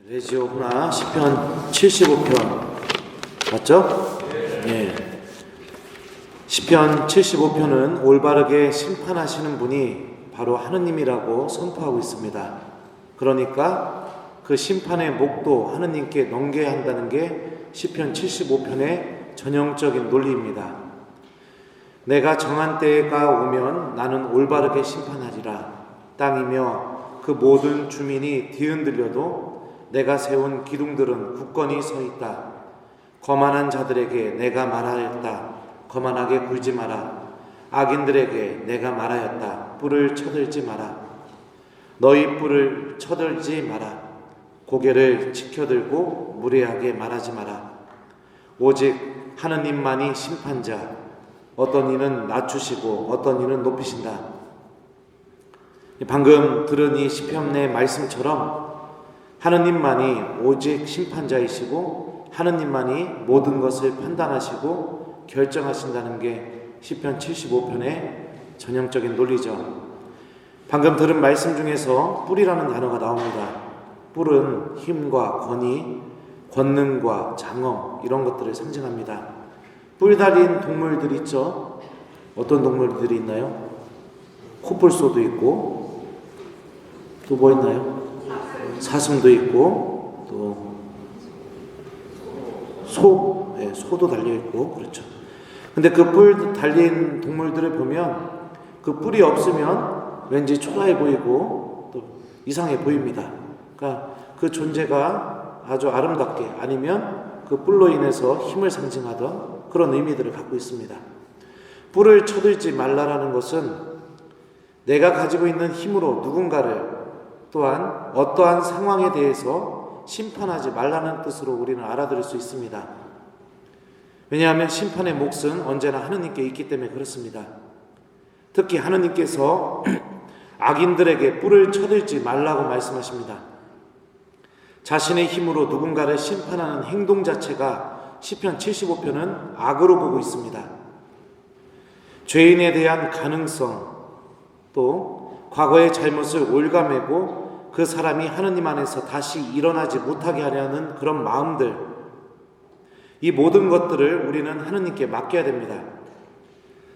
레지오 훈화 시편 75편 맞죠? 네. 시편 75편은 올바르게 심판하시는 분이 바로 하느님이라고 선포하고 있습니다. 그러니까 그 심판의 목도 하느님께 넘겨야 한다는 게 시편 75편의 전형적인 논리입니다. 내가 정한 때가 오면 나는 올바르게 심판하리라. 땅이며 그 모든 주민이 뒤흔들려도 내가 세운 기둥들은 굳건히 서 있다. 거만한 자들에게 내가 말하였다. 거만하게 굴지 마라. 악인들에게 내가 말하였다. 뿔을 쳐들지 마라. 너희 뿔을 쳐들지 마라. 고개를 치켜들고 무례하게 말하지 마라. 오직 하느님만이 심판자. 어떤 이는 낮추시고 어떤 이는 높이신다. 방금 들은 이 시편의 말씀처럼 하느님만이 오직 심판자이시고 하느님만이 모든 것을 판단하시고 결정하신다는 게 시편 75편의 전형적인 논리죠. 방금 들은 말씀 중에서 뿔이라는 단어가 나옵니다. 뿔은 힘과 권위, 권능과 장엄 이런 것들을 상징합니다. 뿔 달린 동물들 있죠? 어떤 동물들이 있나요? 코뿔소도 있고 또 뭐 있나요? 사슴도 있고 또 소도 달려있고 그렇죠. 근데 그 뿔 달린 동물들을 보면 그 뿔이 없으면 왠지 초라해 보이고 또 이상해 보입니다. 그러니까 그 존재가 아주 아름답게 아니면 그 뿔로 인해서 힘을 상징하던 그런 의미들을 갖고 있습니다. 뿔을 쳐들지 말라라는 것은 내가 가지고 있는 힘으로 누군가를 또한 어떠한 상황에 대해서 심판하지 말라는 뜻으로 우리는 알아들을 수 있습니다. 왜냐하면 심판의 몫은 언제나 하느님께 있기 때문에 그렇습니다. 특히 하느님께서 악인들에게 뿔을 쳐들지 말라고 말씀하십니다. 자신의 힘으로 누군가를 심판하는 행동 자체가 시편 75편은 악으로 보고 있습니다. 죄인에 대한 가능성, 또 과거의 잘못을 올가매고 그 사람이 하느님 안에서 다시 일어나지 못하게 하려는 그런 마음들, 이 모든 것들을 우리는 하느님께 맡겨야 됩니다.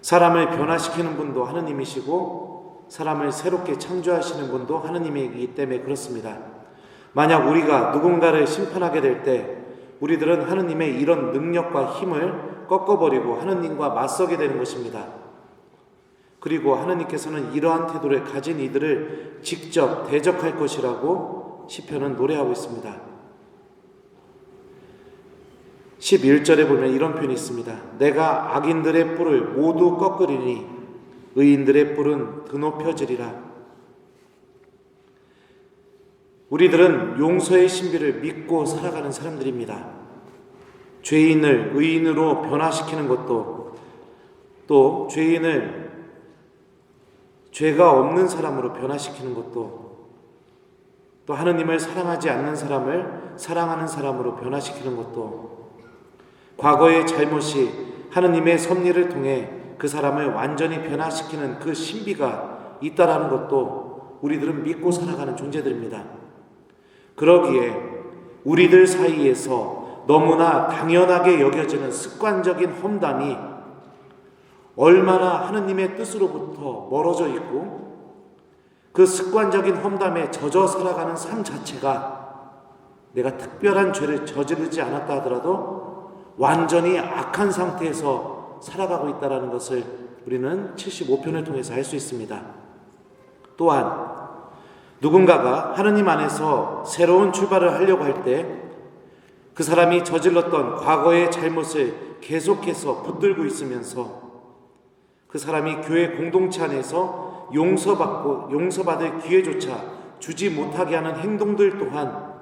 사람을 변화시키는 분도 하느님이시고 사람을 새롭게 창조하시는 분도 하느님이기 때문에 그렇습니다. 만약 우리가 누군가를 심판하게 될 때 우리들은 하느님의 이런 능력과 힘을 꺾어버리고 하느님과 맞서게 되는 것입니다. 그리고 하느님께서는 이러한 태도를 가진 이들을 직접 대적할 것이라고 시편은 노래하고 있습니다. 11절에 보면 이런 표현이 있습니다. 내가 악인들의 뿔을 모두 꺾으리니 의인들의 뿔은 드높여지리라. 우리들은 용서의 신비를 믿고 살아가는 사람들입니다. 죄인을 의인으로 변화시키는 것도 또 죄인을 죄가 없는 사람으로 변화시키는 것도 또 하느님을 사랑하지 않는 사람을 사랑하는 사람으로 변화시키는 것도 과거의 잘못이 하느님의 섭리를 통해 그 사람을 완전히 변화시키는 그 신비가 있다라는 것도 우리들은 믿고 살아가는 존재들입니다. 그러기에 우리들 사이에서 너무나 당연하게 여겨지는 습관적인 험담이 얼마나 하느님의 뜻으로부터 멀어져 있고 그 습관적인 험담에 젖어 살아가는 삶 자체가 내가 특별한 죄를 저지르지 않았다 하더라도 완전히 악한 상태에서 살아가고 있다는 것을 우리는 75편을 통해서 알 수 있습니다. 또한 누군가가 하느님 안에서 새로운 출발을 하려고 할 때 그 사람이 저질렀던 과거의 잘못을 계속해서 붙들고 있으면서 그 사람이 교회 공동체 안에서 용서받을 기회조차 주지 못하게 하는 행동들 또한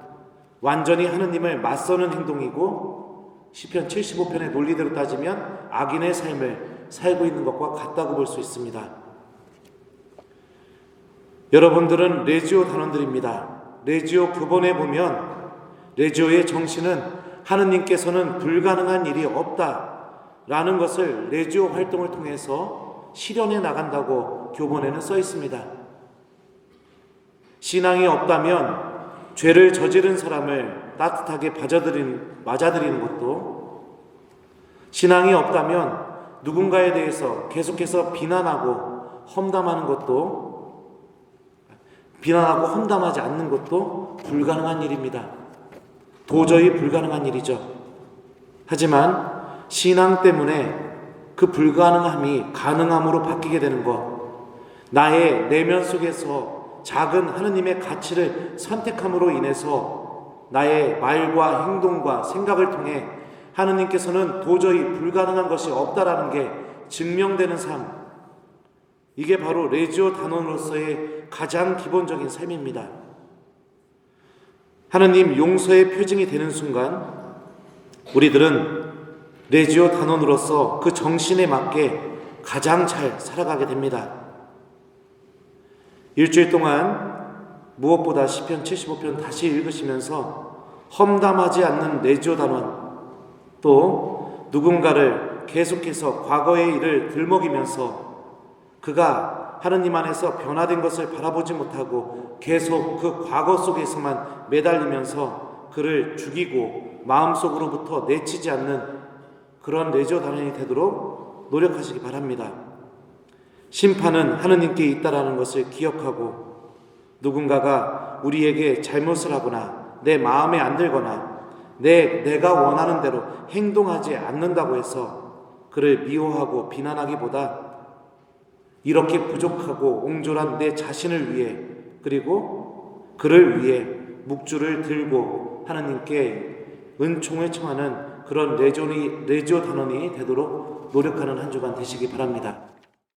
완전히 하느님을 맞서는 행동이고 시편 75편의 논리대로 따지면 악인의 삶을 살고 있는 것과 같다고 볼 수 있습니다. 여러분들은 레지오 단원들입니다. 레지오 교본에 보면 레지오의 정신은 하느님께서는 불가능한 일이 없다라는 것을 레지오 활동을 통해서 실현해 나간다고 교본에는 써 있습니다. 신앙이 없다면 죄를 저지른 사람을 따뜻하게 맞아들이는 것도, 신앙이 없다면 누군가에 대해서 계속해서 비난하고 험담하지 않는 것도 불가능한 일입니다. 도저히 불가능한 일이죠. 하지만 신앙 때문에 그 불가능함이 가능함으로 바뀌게 되는 것, 나의 내면 속에서 작은 하느님의 가치를 선택함으로 인해서 나의 말과 행동과 생각을 통해 하느님께서는 도저히 불가능한 것이 없다라는 게 증명되는 삶, 이게 바로 레지오 단원으로서의 가장 기본적인 삶입니다. 하느님 용서의 표징이 되는 순간 우리들은 레지오 단원으로서 그 정신에 맞게 가장 잘 살아가게 됩니다. 일주일 동안 무엇보다 시편 75편 다시 읽으시면서 험담하지 않는 레지오 단원, 또 누군가를 계속해서 과거의 일을 들먹이면서 그가 하느님 안에서 변화된 것을 바라보지 못하고 계속 그 과거 속에서만 매달리면서 그를 죽이고 마음속으로부터 내치지 않는 그런 레지오 단원이 되도록 노력하시기 바랍니다. 심판은 하느님께 있다라는 것을 기억하고, 누군가가 우리에게 잘못을 하거나 내 마음에 안 들거나 내가 원하는 대로 행동하지 않는다고 해서 그를 미워하고 비난하기보다 이렇게 부족하고 옹졸한 내 자신을 위해, 그리고 그를 위해 묵주를 들고 하나님께 은총을 청하는 그런 레지오 단원이 되도록 노력하는 한 주간 되시기 바랍니다.